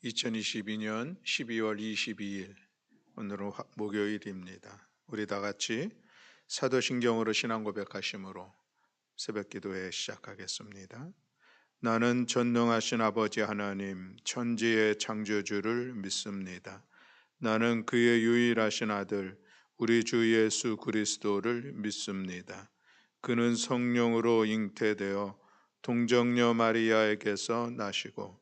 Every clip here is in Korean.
2022년 12월 22일 오늘은 목요일입니다. 우리 다 같이 사도신경으로 신앙 고백하심으로 새벽 기도회 시작하겠습니다. 나는 전능하신 아버지 하나님 천지의 창조주를 믿습니다. 나는 그의 유일하신 아들 우리 주 예수 그리스도를 믿습니다. 그는 성령으로 잉태되어 동정녀 마리아에게서 나시고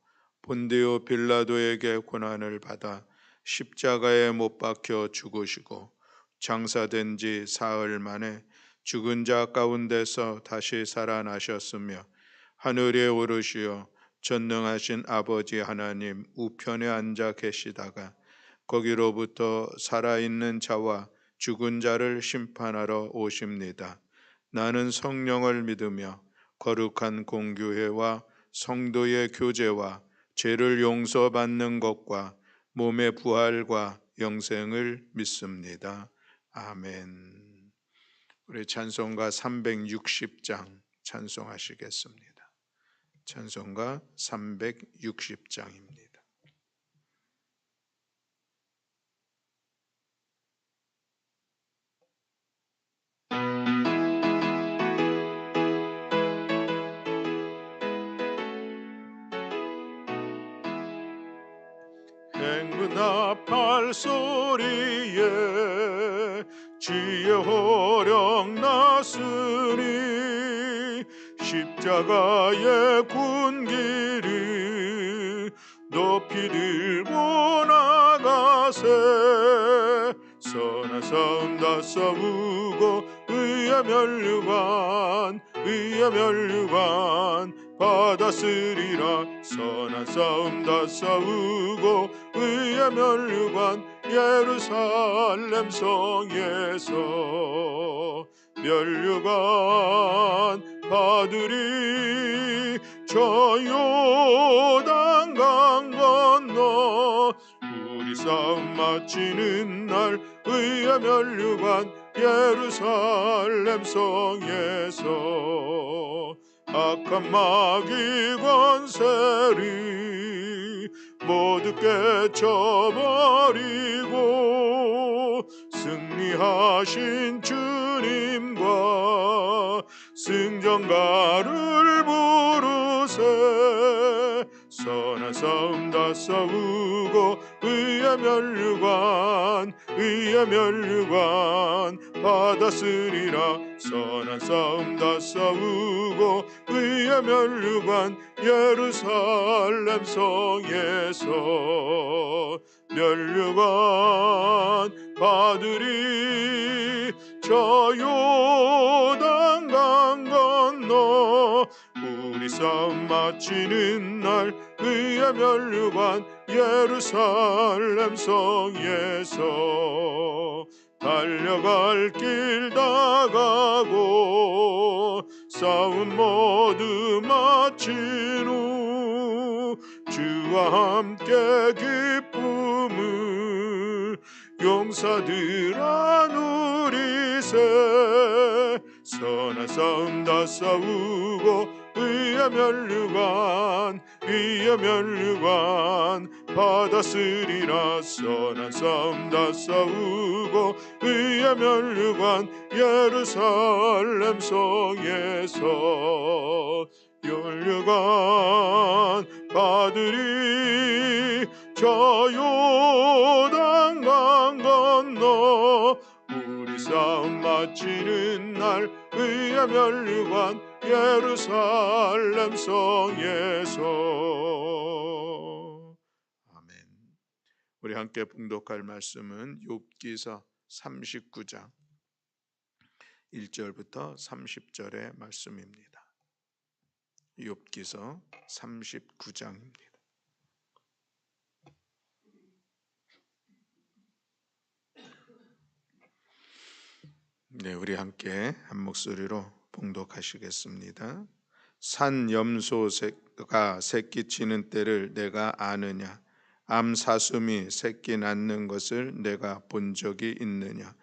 본디오 빌라도에게 고난을 받아 십자가에 못 박혀 죽으시고 장사된 지 사흘 만에 죽은 자 가운데서 다시 살아나셨으며 하늘에 오르시어 전능하신 아버지 하나님 우편에 앉아 계시다가 거기로부터 살아있는 자와 죽은 자를 심판하러 오십니다. 나는 성령을 믿으며 거룩한 공교회와 성도의 교제와 죄를 용서받는 것과 몸의 부활과 영생을 믿습니다. 아멘. 우리 찬송가 360장 찬송하시겠습니다. 찬송가 360장입니다. 행군아 팔소리에 주의 호령 났으니 십자가의 군기를 높이 들고 나가세 선한 싸움 다 싸우고 의의 면류관 받았으리라 선한 싸움 다 싸우고 의의 면류관 예루살렘 성에서 면류관 받으리 저 요단강 건너 우리 싸움 마치는 날 의의 면류관 예루살렘 성에서 악한 마귀 권세를 모두 깨쳐버리고 승리하신 주님과 승전가를 부르세 선한 싸움 다 싸우고 의의 면류관 받았으리라 선한 싸움 다 싸우고 의의 면류관 예루살렘 성에서 면류관 받으리 저 요단강 건너 우리 싸움 마치는 날 의의 면류관 예루살렘 성에서 달려갈 길 다 가고 싸움 모두 마친 후 주와 함께 기쁨을 용사들아 누리세 선한 싸움 다 싸우고 의의 면류관 받았으리라 선한 싸움 다 싸우고 의의 면류관 예루살렘 성에서 면류관 받으리 저 요단강 건너 우리 싸움 마치는 날 의의 면류관 예루살렘 성에서 아멘. 우리 함께 봉독할 말씀은 욥기서 39장 1절부터 30절의 말씀입니다. 욥기서 39장입니다. 네, 우리 함께 한 목소리로 봉독하시겠습니다. 산 염소가 새끼 치는 때를 내가 아느냐? 암 사슴이 새끼 낳는 것을 내가 본 적이 있느냐?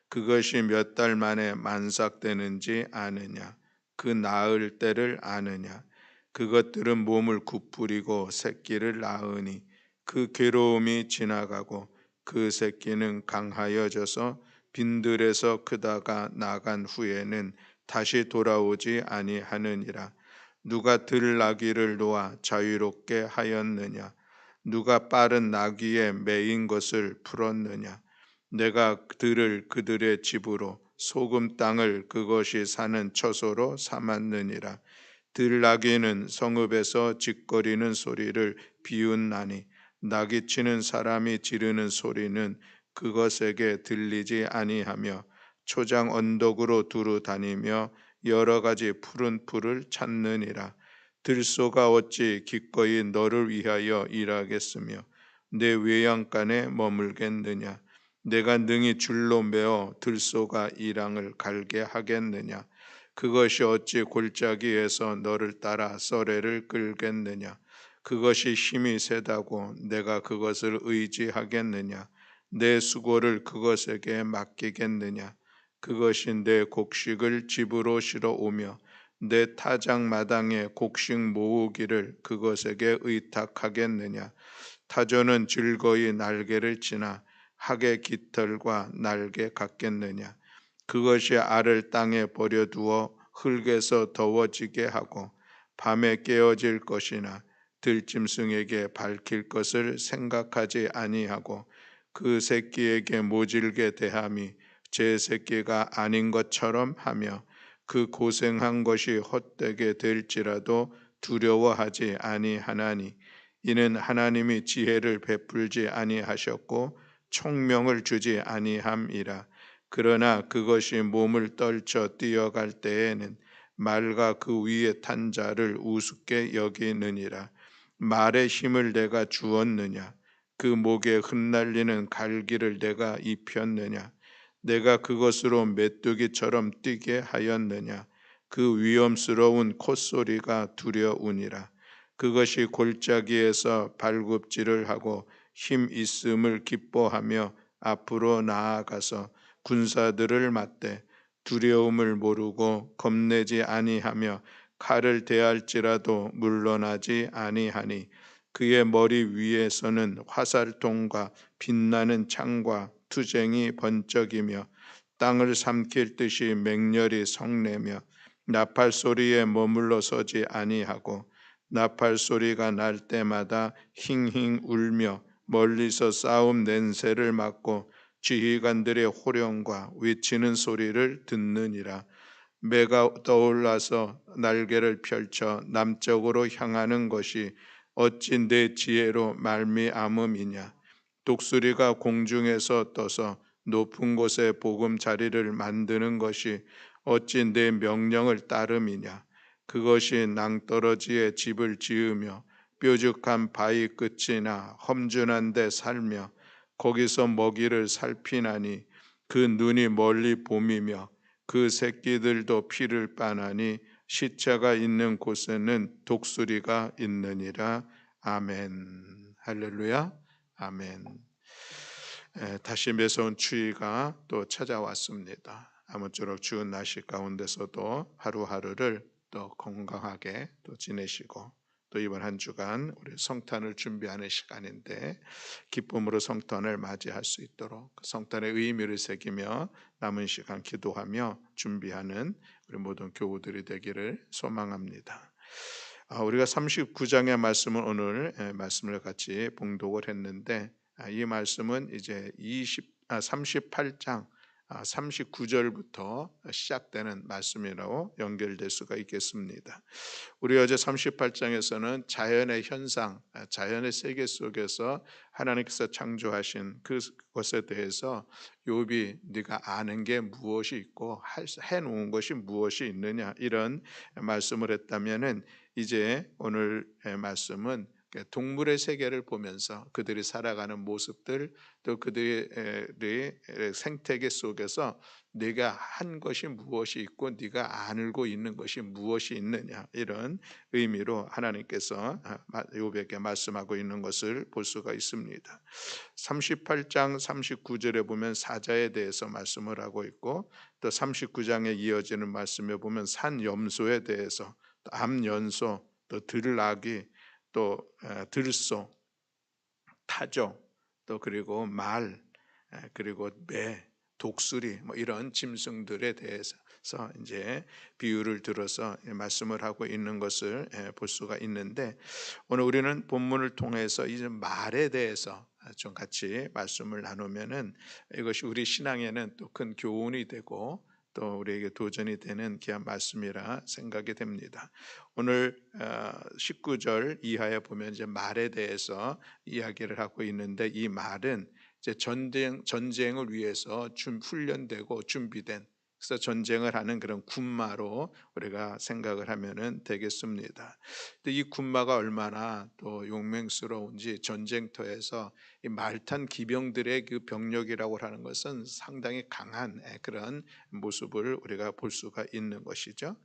그것이 몇 달 만에 만삭되는지 아느냐? 그 낳을 때를 아느냐? 그것들은 몸을 굽부리고 새끼를 낳으니 그 괴로움이 지나가고 그 새끼는 강하여져서 빈들에서 크다가 나간 후에는 다시 돌아오지 아니하느니라. 누가 들나귀를 놓아 자유롭게 하였느냐? 누가 빠른 나귀에 매인 것을 풀었느냐? 내가 들을 그들의 집으로 소금 땅을 그것이 사는 처소로 삼았느니라. 들나귀는 성읍에서 짖거리는 소리를 비웃나니 나귀치는 사람이 지르는 소리는 그것에게 들리지 아니하며 초장 언덕으로 두루 다니며 여러 가지 푸른 풀을 찾느니라. 들소가 어찌 기꺼이 너를 위하여 일하겠으며 내 외양간에 머물겠느냐? 내가 능히 줄로 매어 들소가 이랑을 갈게 하겠느냐? 그것이 어찌 골짜기에서 너를 따라 썰매를 끌겠느냐? 그것이 힘이 세다고 내가 그것을 의지하겠느냐? 내 수고를 그것에게 맡기겠느냐? 그것이 내 곡식을 집으로 실어오며 내 타작마당에 곡식 모으기를 그것에게 의탁하겠느냐? 타조는 즐거이 날개를 치나 학의 깃털과 날개 같겠느냐? 그것이 알을 땅에 버려두어 흙에서 더워지게 하고 밤에 깨어질 것이나 들짐승에게 밝힐 것을 생각하지 아니하고 그 새끼에게 모질게 대함이 제 새끼가 아닌 것처럼 하며 그 고생한 것이 헛되게 될지라도 두려워하지 아니하나니 이는 하나님이 지혜를 베풀지 아니하셨고 총명을 주지 아니함이라. 그러나 그것이 몸을 떨쳐 뛰어갈 때에는 말과 그 위에 탄 자를 우습게 여기느니라. 말의 힘을 내가 주었느냐? 그 목에 흩날리는 갈기를 내가 입혔느냐? 내가 그것으로 메뚜기처럼 뛰게 하였느냐? 그 위험스러운 콧소리가 두려우니라. 그것이 골짜기에서 발굽질을 하고 힘 있음을 기뻐하며 앞으로 나아가서 군사들을 맞대 두려움을 모르고 겁내지 아니하며 칼을 대할지라도 물러나지 아니하니 그의 머리 위에서는 화살통과 빛나는 창과 투쟁이 번쩍이며 땅을 삼킬 듯이 맹렬히 성내며 나팔 소리에 머물러 서지 아니하고 나팔 소리가 날 때마다 힝힝 울며 멀리서 싸움 냄새를 맡고 지휘관들의 호령과 외치는 소리를 듣느니라. 매가 떠올라서 날개를 펼쳐 남쪽으로 향하는 것이 어찌 내 지혜로 말미암음이냐? 독수리가 공중에서 떠서 높은 곳에 보금자리를 만드는 것이 어찌 내 명령을 따름이냐? 그것이 낭떠러지에 집을 지으며 뾰족한 바위 끝이나 험준한 데 살며 거기서 먹이를 살피나니 그 눈이 멀리 봄이며 그 새끼들도 피를 빠나니 시체가 있는 곳에는 독수리가 있느니라. 아멘. 할렐루야. 아멘. 다시 매서운 추위가 또 찾아왔습니다. 아무쪼록 추운 날씨 가운데서도 하루하루를 또 건강하게 또 지내시고 또 이번 한 주간 우리 성탄을 준비하는 시간인데 기쁨으로 성탄을 맞이할 수 있도록 성탄의 의미를 새기며 남은 시간 기도하며 준비하는 우리 모든 교우들이 되기를 소망합니다. 우리가 39장의 말씀을 오늘 말씀을 같이 봉독을 했는데 이 말씀은 이제 38장 39절부터 시작되는 말씀이라고 연결될 수가 있겠습니다. 우리 어제 38장에서는 자연의 현상, 자연의 세계 속에서 하나님께서 창조하신 그것에 대해서 욥이 네가 아는 게 무엇이 있고 해놓은 것이 무엇이 있느냐 이런 말씀을 했다면은 이제 오늘 말씀은 동물의 세계를 보면서 그들이 살아가는 모습들 또 그들의 생태계 속에서 네가 한 것이 무엇이 있고 네가 알고 있는 것이 무엇이 있느냐 이런 의미로 하나님께서 욥에게 말씀하고 있는 것을 볼 수가 있습니다. 38장 39절에 보면 사자에 대해서 말씀을 하고 있고 또 39장에 이어지는 말씀에 보면 산염소에 대해서 또 암연소 또 들나귀 또 들소 타조, 또 그리고 말, 그리고 매, 독수리 뭐 이런 짐승들에 대해서 이제 비유를 들어서 말씀을 하고 있는 것을 볼 수가 있는데, 오늘 우리는 본문을 통해서 이제 말에 대해서 좀 같이 말씀을 나누면은 이것이 우리 신앙에는 또 큰 교훈이 되고 또 우리에게 도전이 되는 귀한 말씀이라 생각이 됩니다. 오늘 19절 이하에 보면 이제 말에 대해서 이야기를 하고 있는데, 이 말은 이제 전쟁을 위해서 훈련되고 준비된, 그래서 전쟁을 하는 그런 군마로 우리가 생각을 하면은 되겠습니다. 근데 이 군마가 얼마나 또 용맹스러운지, 전쟁터에서 이 말탄 기병들의 그 병력이라고 하는 것은 상당히 강한 그런 모습을 우리가 볼 수가 있는 것이죠.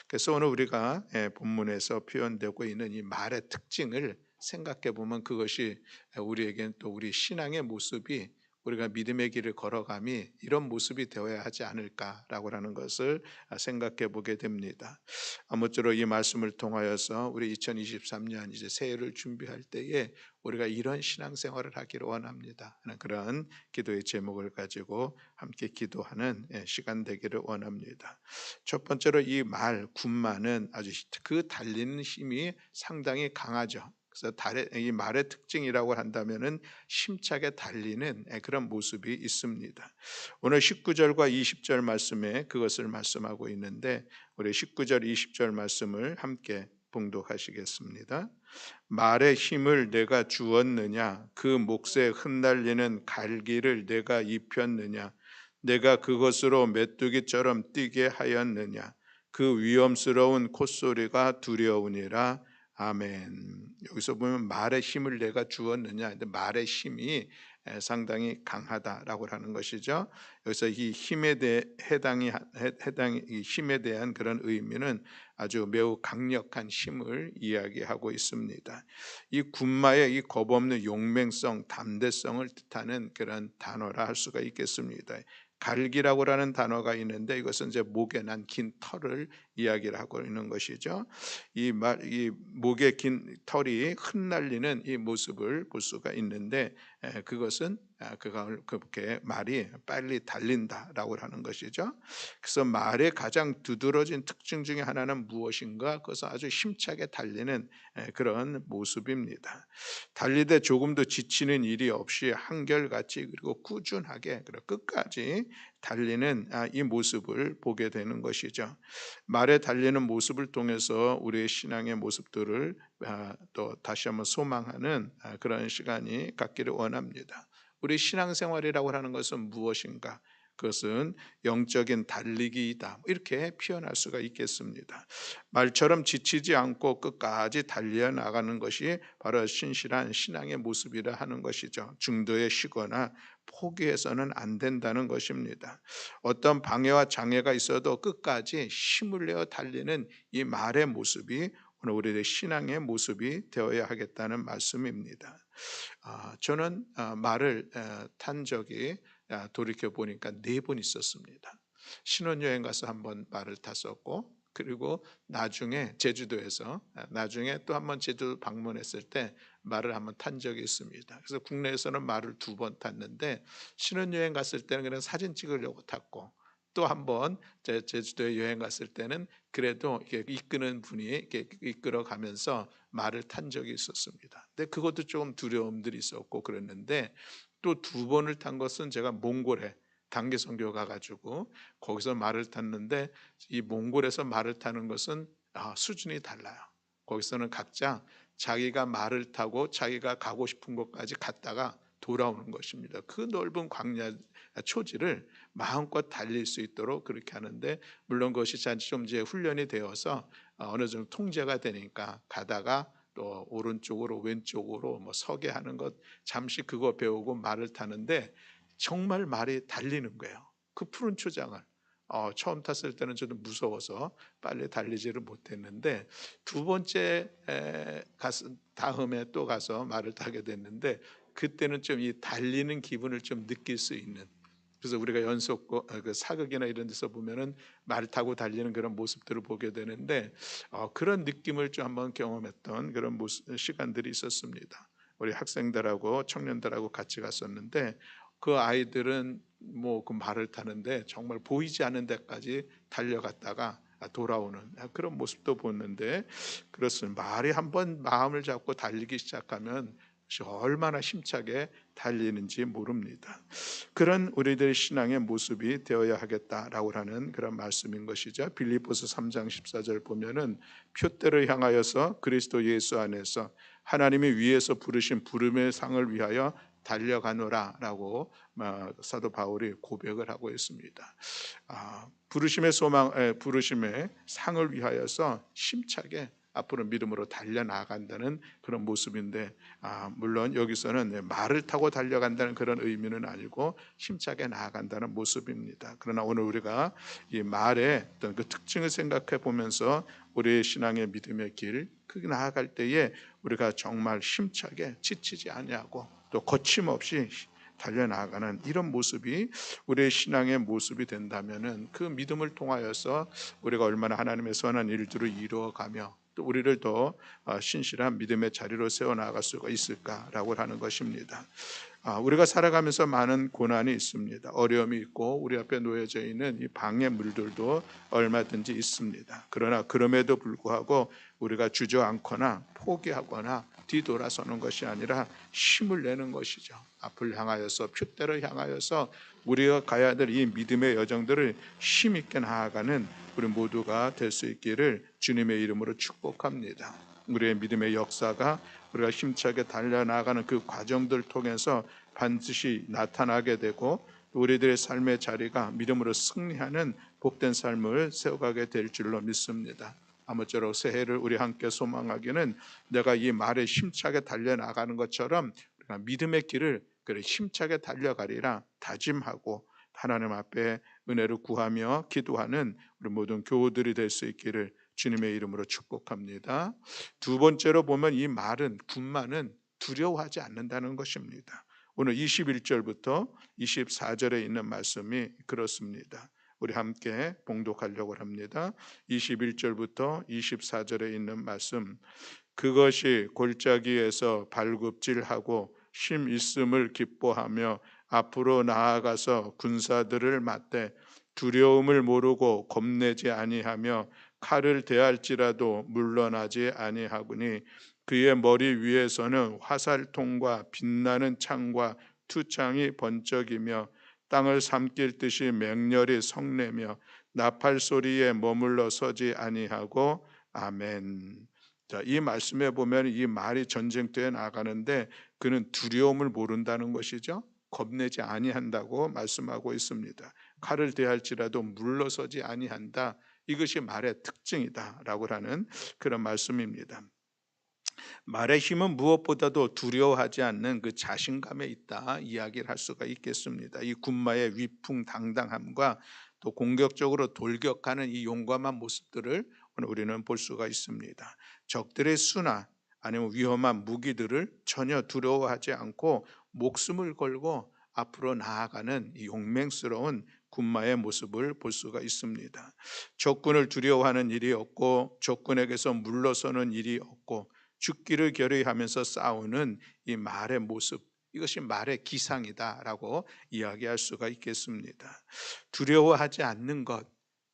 그래서 오늘 우리가 본문에서 표현되고 있는 이 말의 특징을 생각해 보면, 그것이 우리에게는 또 우리 신앙의 모습이, 우리가 믿음의 길을 걸어감이 이런 모습이 되어야 하지 않을까라고 하는 것을 생각해 보게 됩니다. 아무쪼록 이 말씀을 통하여서 우리 2023년 이제 새해를 준비할 때에 우리가 이런 신앙생활을 하기를 원합니다 하는 그런 기도의 제목을 가지고 함께 기도하는 시간 되기를 원합니다. 첫 번째로 이 말, 군마는 아주 그 달리는 힘이 상당히 강하죠. 그래서 이 말의 특징이라고 한다면은 힘차게 달리는 그런 모습이 있습니다. 오늘 19절과 20절 말씀에 그것을 말씀하고 있는데, 우리 19절 20절 말씀을 함께 봉독하시겠습니다. 말의 힘을 내가 주었느냐? 그 몫에 흩날리는 갈기를 내가 입혔느냐? 내가 그것으로 메뚜기처럼 뛰게 하였느냐? 그 위험스러운 콧소리가 두려우니라. 아멘. 여기서 보면 말의 힘을 내가 주었느냐, 근데 말의 힘이 상당히 강하다라고 하는 것이죠. 여기서 이 힘에 대해 이 힘에 대한 그런 의미는 아주 매우 강력한 힘을 이야기하고 있습니다. 이 군마의 이 겁없는 용맹성, 담대성을 뜻하는 그런 단어라 할 수가 있겠습니다. 갈기라고 하는 단어가 있는데, 이것은 이제 목에 난 긴 털을 이야기를 하고 있는 것이죠. 이 목에 긴 털이 흩날리는 이 모습을 볼 수가 있는데, 그것은 그렇게 말이 빨리 달린다라고 하는 것이죠. 그래서 말의 가장 두드러진 특징 중에 하나는 무엇인가? 그것은 아주 힘차게 달리는 그런 모습입니다. 달리되 조금도 지치는 일이 없이 한결같이 그리고 꾸준하게 그리고 끝까지 달리는 이 모습을 보게 되는 것이죠. 말에 달리는 모습을 통해서 우리의 신앙의 모습들을 또 다시 한번 소망하는 그런 시간이 갖기를 원합니다. 우리 신앙생활이라고 하는 것은 무엇인가? 그것은 영적인 달리기이다, 이렇게 표현할 수가 있겠습니다. 말처럼 지치지 않고 끝까지 달려 나가는 것이 바로 신실한 신앙의 모습이라 하는 것이죠. 중도에 쉬거나 포기해서는 안 된다는 것입니다. 어떤 방해와 장애가 있어도 끝까지 힘을 내어 달리는 이 말의 모습이 오늘 우리의 신앙의 모습이 되어야 하겠다는 말씀입니다. 저는 말을 탄 적이 돌이켜 보니까 4번 있었습니다. 신혼여행 가서 한번 말을 탔었고, 그리고 나중에 제주도에서 나중에 또 한번 제주도 방문했을 때 말을 한번 탄 적이 있습니다. 그래서 국내에서는 말을 2번 탔는데, 신혼여행 갔을 때는 그냥 사진 찍으려고 탔고, 또 한번 제주도에 여행 갔을 때는 그래도 이렇게 이끄는 분이 이렇게 이끌어 가면서 말을 탄 적이 있었습니다. 근데 그것도 조금 두려움들이 있었고 그랬는데, 또 2번을 탄 것은 제가 몽골에 단기 선교 가가지고 거기서 말을 탔는데, 이 몽골에서 말을 타는 것은 수준이 달라요. 거기서는 각자 자기가 말을 타고 자기가 가고 싶은 곳까지 갔다가 돌아오는 것입니다. 그 넓은 광야 초지를 마음껏 달릴 수 있도록 그렇게 하는데, 물론 그것이 좀 이제 훈련이 되어서 어느 정도 통제가 되니까 가다가 또 오른쪽으로 왼쪽으로 뭐 서게 하는 것, 잠시 그거 배우고 말을 타는데 정말 말이 달리는 거예요. 그 푸른 초장을 처음 탔을 때는 저도 무서워서 빨리 달리지를 못했는데, 2번째 다음에 또 가서 말을 타게 됐는데, 그때는 좀 이 달리는 기분을 좀 느낄 수 있는, 그래서 우리가 그 사극이나 이런 데서 보면은 말 타고 달리는 그런 모습들을 보게 되는데, 그런 느낌을 좀 한번 경험했던 그런 시간들이 있었습니다. 우리 학생들하고 청년들하고 같이 갔었는데 그 아이들은 뭐 그 말을 타는데 정말 보이지 않는 데까지 달려갔다가 돌아오는 그런 모습도 보는데, 그렇습니다. 말이 한번 마음을 잡고 달리기 시작하면 얼마나 힘차게 달리는지 모릅니다. 그런 우리들의 신앙의 모습이 되어야 하겠다라고 하는 그런 말씀인 것이죠. 빌립보서 3장 14절 보면은 표대를 향하여서 그리스도 예수 안에서 하나님이 위에서 부르신 부름의 상을 위하여 달려가노라라고 사도 바울이 고백을 하고 있습니다. 부르심의 소망, 부르심의 상을 위하여서 힘차게 앞으로 믿음으로 달려나간다는 그런 모습인데, 물론 여기서는 말을 타고 달려간다는 그런 의미는 아니고 힘차게 나아간다는 모습입니다. 그러나 오늘 우리가 이 말의 어떤 그 특징을 생각해 보면서 우리의 신앙의 믿음의 길 크게 나아갈 때에 우리가 정말 힘차게 지치지 아니하고 또 거침없이 달려나가는 이런 모습이 우리의 신앙의 모습이 된다면은 그 믿음을 통하여서 우리가 얼마나 하나님의 선한 일들을 이루어가며 또 우리를 더 신실한 믿음의 자리로 세워나갈 수가 있을까라고 하는 것입니다. 우리가 살아가면서 많은 고난이 있습니다. 어려움이 있고 우리 앞에 놓여져 있는 이 방해 물들도 얼마든지 있습니다. 그러나 그럼에도 불구하고 우리가 주저앉거나 포기하거나 뒤돌아서는 것이 아니라 힘을 내는 것이죠. 앞을 향하여서 표대를 향하여서 우리가 가야 될 이 믿음의 여정들을 힘 있게 나아가는 우리 모두가 될 수 있기를 주님의 이름으로 축복합니다. 우리의 믿음의 역사가 우리가 힘차게 달려나가는 그 과정들 통해서 반드시 나타나게 되고 우리들의 삶의 자리가 믿음으로 승리하는 복된 삶을 세워가게 될 줄로 믿습니다. 아무쪼록 새해를 우리 함께 소망하기는 내가 이 말에 힘차게 달려나가는 것처럼 우리가 믿음의 길을 그래 힘차게 달려가리라 다짐하고 하나님 앞에 은혜를 구하며 기도하는 우리 모든 교우들이 될 수 있기를 주님의 이름으로 축복합니다. 두 번째로 보면 이 말은 군마는 두려워하지 않는다는 것입니다. 오늘 21절부터 24절에 있는 말씀이 그렇습니다. 우리 함께 봉독하려고 합니다. 21절부터 24절에 있는 말씀, 그것이 골짜기에서 발굽질하고 힘 있음을 기뻐하며 앞으로 나아가서 군사들을 맞대 두려움을 모르고 겁내지 아니하며 칼을 대할지라도 물러나지 아니하거니 그의 머리 위에서는 화살통과 빛나는 창과 투창이 번쩍이며 땅을 삼킬 듯이 맹렬히 성내며 나팔 소리에 머물러 서지 아니하고 아멘. 자, 이 말씀에 보면 이 말이 전쟁터에 나가는데 그는 두려움을 모른다는 것이죠. 겁내지 아니한다고 말씀하고 있습니다. 칼을 대할지라도 물러서지 아니한다. 이것이 말의 특징이다라고 하는 그런 말씀입니다. 말의 힘은 무엇보다도 두려워하지 않는 그 자신감에 있다 이야기를 할 수가 있겠습니다. 이 군마의 위풍당당함과 또 공격적으로 돌격하는 이 용감한 모습들을 오늘 우리는 볼 수가 있습니다. 적들의 수나 아니면 위험한 무기들을 전혀 두려워하지 않고 목숨을 걸고 앞으로 나아가는 이 용맹스러운 군마의 모습을 볼 수가 있습니다. 적군을 두려워하는 일이 없고 적군에게서 물러서는 일이 없고 죽기를 결의하면서 싸우는 이 말의 모습, 이것이 말의 기상이다라고 이야기할 수가 있겠습니다. 두려워하지 않는 것,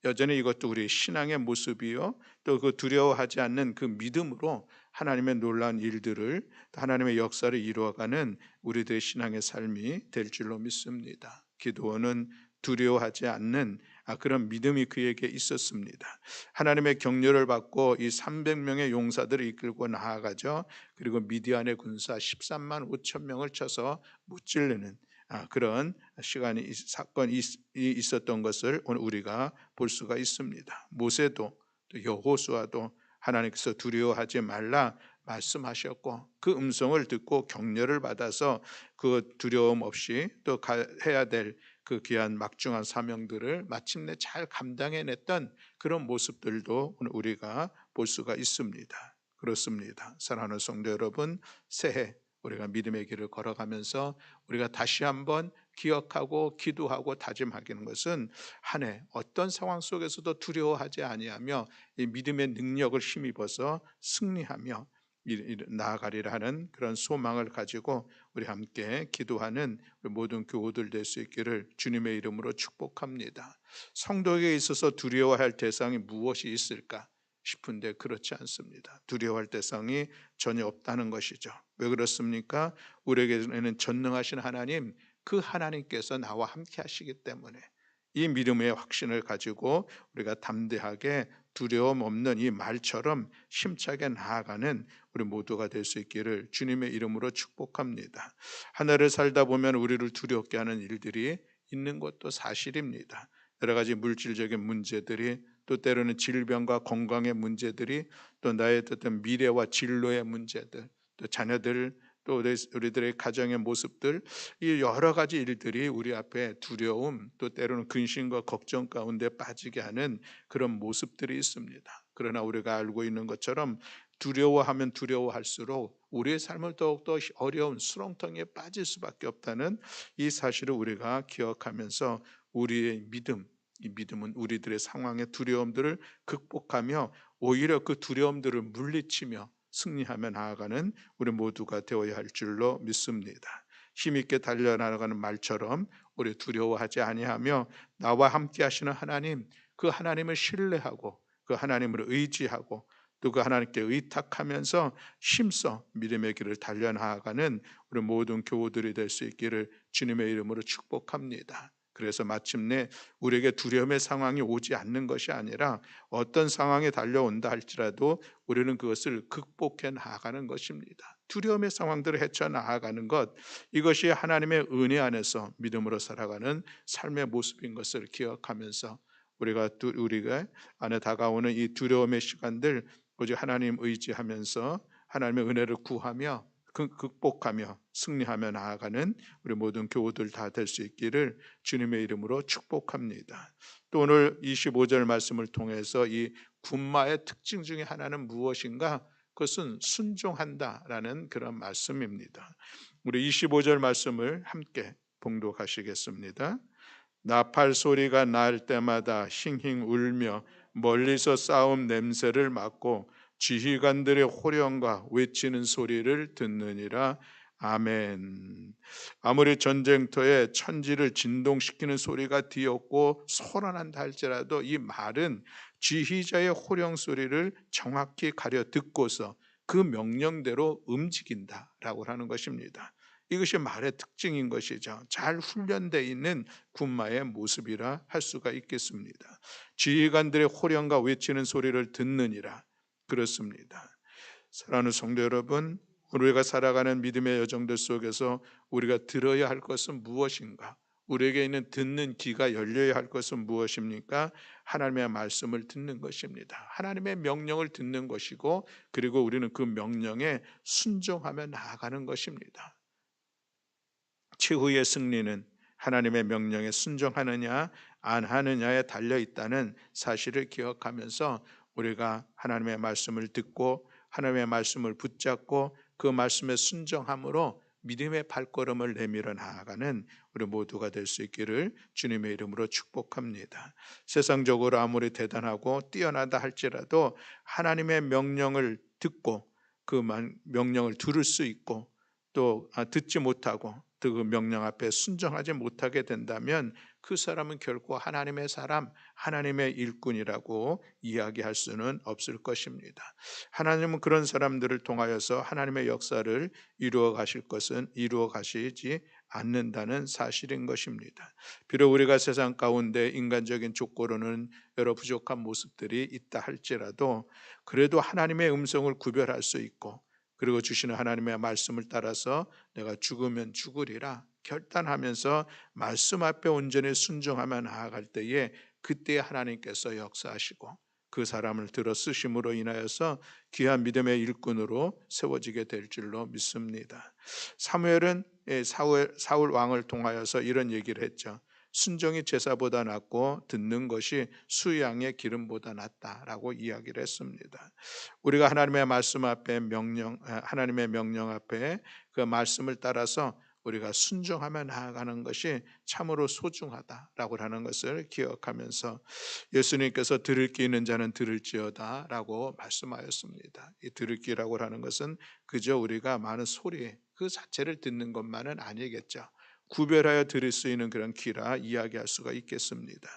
여전히 이것도 우리 신앙의 모습이요, 또 그 두려워하지 않는 그 믿음으로 하나님의 놀라운 일들을, 하나님의 역사를 이루어가는 우리들의 신앙의 삶이 될 줄로 믿습니다. 기드온은 두려워하지 않는 그런 믿음이 그에게 있었습니다. 하나님의 격려를 받고 이 300명의 용사들을 이끌고 나아가죠. 그리고 미디안의 군사 13만 5천 명을 쳐서 무찌르는 그런 시간이 사건이 있었던 것을 오늘 우리가 볼 수가 있습니다. 모세도 또 여호수아도 하나님께서 두려워하지 말라 말씀하셨고 그 음성을 듣고 격려를 받아서 그 두려움 없이 또 해야 될 그 귀한 막중한 사명들을 마침내 잘 감당해냈던 그런 모습들도 오늘 우리가 볼 수가 있습니다. 그렇습니다. 사랑하는 성도 여러분, 새해 우리가 믿음의 길을 걸어가면서 우리가 다시 한번 기억하고 기도하고 다짐하기는 것은 한 해 어떤 상황 속에서도 두려워하지 아니하며 이 믿음의 능력을 힘입어서 승리하며 나아가리라 하는 그런 소망을 가지고 우리 함께 기도하는 우리 모든 교우들 될 수 있기를 주님의 이름으로 축복합니다. 성도에게 있어서 두려워할 대상이 무엇이 있을까 싶은데 그렇지 않습니다. 두려워할 대상이 전혀 없다는 것이죠. 왜 그렇습니까? 우리에게는 전능하신 하나님, 그 하나님께서 나와 함께 하시기 때문에 이 믿음의 확신을 가지고 우리가 담대하게 두려움 없는 이 말처럼 힘차게 나아가는 우리 모두가 될 수 있기를 주님의 이름으로 축복합니다. 하늘을 살다 보면 우리를 두렵게 하는 일들이 있는 것도 사실입니다. 여러 가지 물질적인 문제들이, 또 때로는 질병과 건강의 문제들이, 또 나의 어떤 미래와 진로의 문제들, 또 자녀들, 또 우리들의 가정의 모습들, 이 여러 가지 일들이 우리 앞에 두려움, 또 때로는 근심과 걱정 가운데 빠지게 하는 그런 모습들이 있습니다. 그러나 우리가 알고 있는 것처럼 두려워하면 두려워할수록 우리의 삶을 더욱더 어려운 수렁텅이에 빠질 수밖에 없다는 이 사실을 우리가 기억하면서 우리의 믿음, 이 믿음은 우리들의 상황의 두려움들을 극복하며 오히려 그 두려움들을 물리치며 승리하며 나아가는 우리 모두가 되어야 할 줄로 믿습니다. 힘있게 달려나가는 말처럼 우리 두려워하지 아니하며 나와 함께 하시는 하나님, 그 하나님을 신뢰하고 그 하나님을 의지하고 또 그 하나님께 의탁하면서 힘써 믿음의 길을 달려나가는 우리 모든 교우들이 될 수 있기를 주님의 이름으로 축복합니다. 그래서 마침내 우리에게 두려움의 상황이 오지 않는 것이 아니라 어떤 상황이 달려온다 할지라도 우리는 그것을 극복해 나아가는 것입니다. 두려움의 상황들을 헤쳐나가는 것, 이것이 하나님의 은혜 안에서 믿음으로 살아가는 삶의 모습인 것을 기억하면서 우리가 안에 다가오는 이 두려움의 시간들 오직 하나님 의지하면서 하나님의 은혜를 구하며 극복하며 승리하며 나아가는 우리 모든 교우들 다 될 수 있기를 주님의 이름으로 축복합니다. 또 오늘 25절 말씀을 통해서 이 군마의 특징 중에 하나는 무엇인가? 그것은 순종한다라는 그런 말씀입니다. 우리 25절 말씀을 함께 봉독하시겠습니다. 나팔 소리가 날 때마다 힝힝 울며 멀리서 싸움 냄새를 맡고 지휘관들의 호령과 외치는 소리를 듣느니라. 아멘. 아무리 전쟁터에 천지를 진동시키는 소리가 뒤엎고 소란한다 할지라도 이 말은 지휘자의 호령 소리를 정확히 가려 듣고서 그 명령대로 움직인다라고 하는 것입니다. 이것이 말의 특징인 것이죠. 잘 훈련되어 있는 군마의 모습이라 할 수가 있겠습니다. 지휘관들의 호령과 외치는 소리를 듣느니라. 그렇습니다. 사랑하는 성도 여러분, 우리가 살아가는 믿음의 여정들 속에서 우리가 들어야 할 것은 무엇인가? 우리에게 있는 듣는 귀가 열려야 할 것은 무엇입니까? 하나님의 말씀을 듣는 것입니다. 하나님의 명령을 듣는 것이고, 그리고 우리는 그 명령에 순종하며 나아가는 것입니다. 최후의 승리는 하나님의 명령에 순종하느냐 안 하느냐에 달려 있다는 사실을 기억하면서 우리가 하나님의 말씀을 듣고 하나님의 말씀을 붙잡고 그 말씀에 순종함으로 믿음의 발걸음을 내밀어 나아가는 우리 모두가 될 수 있기를 주님의 이름으로 축복합니다. 세상적으로 아무리 대단하고 뛰어나다 할지라도 하나님의 명령을 듣고 그 명령을 들을 수 있고 또 듣지 못하고 그 명령 앞에 순종하지 못하게 된다면 그 사람은 결코 하나님의 사람, 하나님의 일꾼이라고 이야기할 수는 없을 것입니다. 하나님은 그런 사람들을 통하여서 하나님의 역사를 이루어 가실 것은 이루어 가시지 않는다는 사실인 것입니다. 비록 우리가 세상 가운데 인간적인 족고로는 여러 부족한 모습들이 있다 할지라도 그래도 하나님의 음성을 구별할 수 있고 그리고 주시는 하나님의 말씀을 따라서 내가 죽으면 죽으리라 결단하면서 말씀 앞에 온전히 순종하며 나아갈 때에 그때 하나님께서 역사하시고 그 사람을 들어 쓰심으로 인하여서 귀한 믿음의 일꾼으로 세워지게 될 줄로 믿습니다. 사무엘은 사울 왕을 통하여서 이런 얘기를 했죠. 순종이 제사보다 낫고 듣는 것이 수양의 기름보다 낫다라고 이야기를 했습니다. 우리가 하나님의 말씀 앞에 하나님의 명령 앞에 그 말씀을 따라서 우리가 순종하며 나아가는 것이 참으로 소중하다라고 하는 것을 기억하면서 예수님께서 들을 귀 있는 자는 들을지어다라고 말씀하였습니다. 이 들을 귀라고 하는 것은 그저 우리가 많은 소리 그 자체를 듣는 것만은 아니겠죠. 구별하여 들을 수 있는 그런 귀라 이야기할 수가 있겠습니다.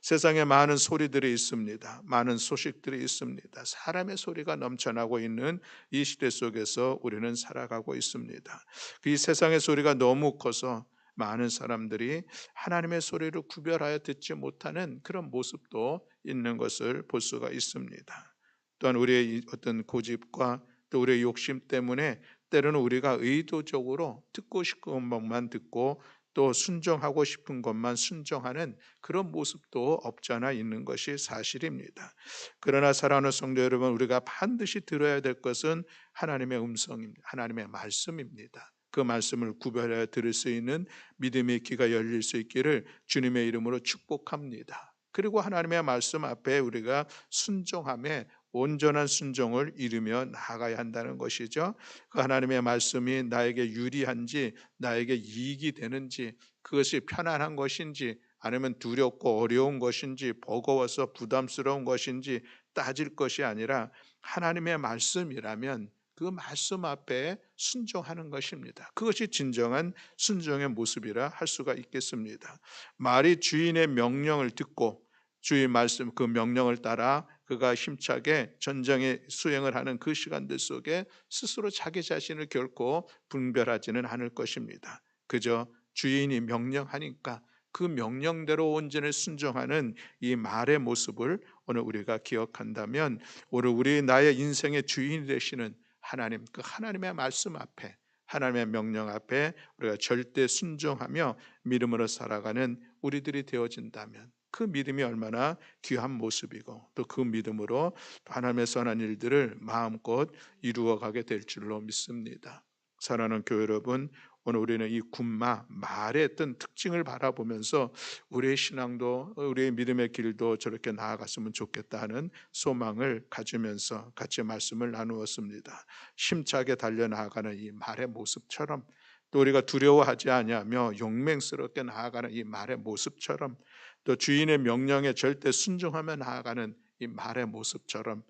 세상에 많은 소리들이 있습니다. 많은 소식들이 있습니다. 사람의 소리가 넘쳐나고 있는 이 시대 속에서 우리는 살아가고 있습니다. 이 세상의 소리가 너무 커서 많은 사람들이 하나님의 소리를 구별하여 듣지 못하는 그런 모습도 있는 것을 볼 수가 있습니다. 또한 우리의 어떤 고집과 또 우리의 욕심 때문에 때로는 우리가 의도적으로 듣고 싶은 것만 듣고 또 순종하고 싶은 것만 순종하는 그런 모습도 없지 않아 있는 것이 사실입니다. 그러나 사랑하는 성도 여러분, 우리가 반드시 들어야 될 것은 하나님의 음성입니다. 하나님의 말씀입니다. 그 말씀을 구별하여 들을 수 있는 믿음의 귀가 열릴 수 있기를 주님의 이름으로 축복합니다. 그리고 하나님의 말씀 앞에 우리가 순종함에 온전한 순종을 이루며 나아가야 한다는 것이죠. 그 하나님의 말씀이 나에게 유리한지 나에게 이익이 되는지 그것이 편안한 것인지 아니면 두렵고 어려운 것인지 버거워서 부담스러운 것인지 따질 것이 아니라 하나님의 말씀이라면 그 말씀 앞에 순종하는 것입니다. 그것이 진정한 순종의 모습이라 할 수가 있겠습니다. 말이 주인의 명령을 듣고 주의 말씀 그 명령을 따라 그가 힘차게 전쟁에 수행을 하는 그 시간들 속에 스스로 자기 자신을 결코 분별하지는 않을 것입니다. 그저 주인이 명령하니까 그 명령대로 온전히 순종하는 이 말의 모습을 오늘 우리가 기억한다면 오늘 우리 나의 인생의 주인이 되시는 하나님, 그 하나님의 말씀 앞에 하나님의 명령 앞에 우리가 절대 순종하며 믿음으로 살아가는 우리들이 되어진다면 그 믿음이 얼마나 귀한 모습이고 또 그 믿음으로 하나님의 선한 일들을 마음껏 이루어가게 될 줄로 믿습니다. 사랑하는 교회 여러분, 오늘 우리는 이 군마 말의 어떤 특징을 바라보면서 우리의 신앙도 우리의 믿음의 길도 저렇게 나아갔으면 좋겠다 하는 소망을 가지면서 같이 말씀을 나누었습니다. 힘차게 달려나가는 이 말의 모습처럼 또 우리가 두려워하지 아니하며 용맹스럽게 나아가는 이 말의 모습처럼 또 주인의 명령에 절대 순종하며 나아가는 이 말의 모습처럼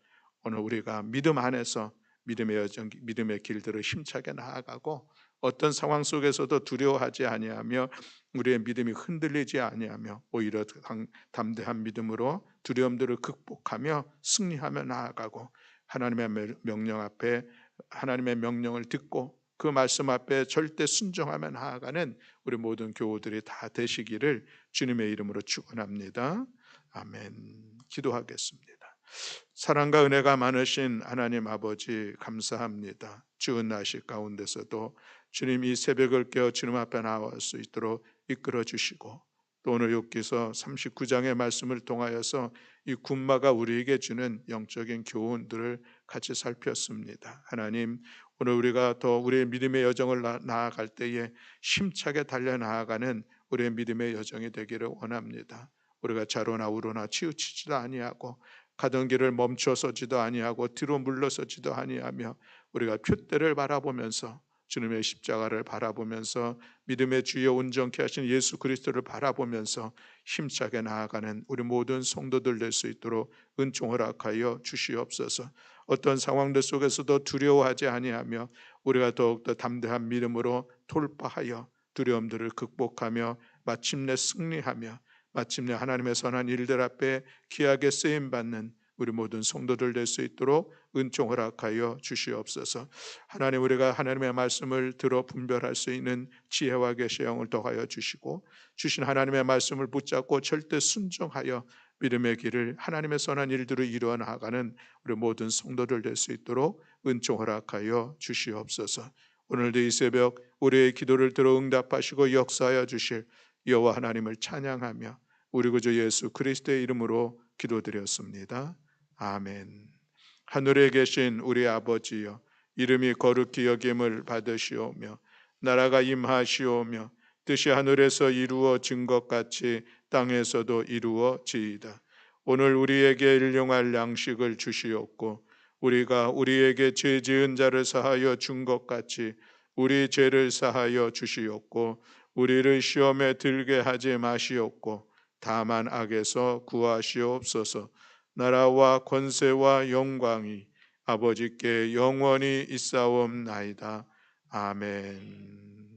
오늘 우리가 믿음 안에서 믿음의 여정, 믿음의 길들을 힘차게 나아가고 어떤 상황 속에서도 두려워하지 아니하며 우리의 믿음이 흔들리지 아니하며 오히려 담대한 믿음으로 두려움들을 극복하며 승리하며 나아가고 하나님의 명령 앞에 하나님의 명령을 듣고 그 말씀 앞에 절대 순종하며 나아가는 우리 모든 교우들이 다 되시기를 주님의 이름으로 축원합니다. 아멘. 기도하겠습니다. 사랑과 은혜가 많으신 하나님 아버지 감사합니다. 주은 날씨 가운데서도 주님 이 새벽을 깨어 주님 앞에 나올 수 있도록 이끌어 주시고 또 오늘 욥기서 39장의 말씀을 통하여서 이 군마가 우리에게 주는 영적인 교훈들을 같이 살폈습니다. 하나님 오늘 우리가 더 우리의 믿음의 여정을 나아갈 때에 힘차게 달려나아가는 우리의 믿음의 여정이 되기를 원합니다. 우리가 좌로나 우로나 치우치지도 아니하고 가던 길을 멈춰서지도 아니하고 뒤로 물러서지도 아니하며 우리가 표대를 바라보면서 주님의 십자가를 바라보면서 믿음의 주여 온전케 하신 예수 그리스도를 바라보면서 힘차게 나아가는 우리 모든 성도들 될 수 있도록 은총 허락하여 주시옵소서. 어떤 상황들 속에서도 두려워하지 아니하며 우리가 더욱더 담대한 믿음으로 돌파하여 두려움들을 극복하며 마침내 승리하며 마침내 하나님의 선한 일들 앞에 귀하게 쓰임받는 우리 모든 성도들 될 수 있도록 은총 허락하여 주시옵소서. 하나님 우리가 하나님의 말씀을 들어 분별할 수 있는 지혜와 계시의 영을 더하여 주시고 주신 하나님의 말씀을 붙잡고 절대 순종하여 믿음의 길을 하나님의 선한 일들을 이루어 나가는 우리 모든 성도들 될 수 있도록 은총 허락하여 주시옵소서. 오늘도 이 새벽 우리의 기도를 들어 응답하시고 역사하여 주실 여호와 하나님을 찬양하며 우리 구주 예수 그리스도의 이름으로 기도드렸습니다. 아멘. 하늘에 계신 우리 아버지여 이름이 거룩히 여김을 받으시오며 나라가 임하시오며 뜻이 하늘에서 이루어진 것 같이 땅에서도 이루어지이다. 오늘 우리에게 일용할 양식을 주시옵고 우리가 우리에게 죄 지은 자를 사하여 준 것 같이 우리 죄를 사하여 주시옵고 우리를 시험에 들게 하지 마시옵고 다만 악에서 구하시옵소서. 나라와 권세와 영광이 아버지께 영원히 있사옵나이다. 아멘.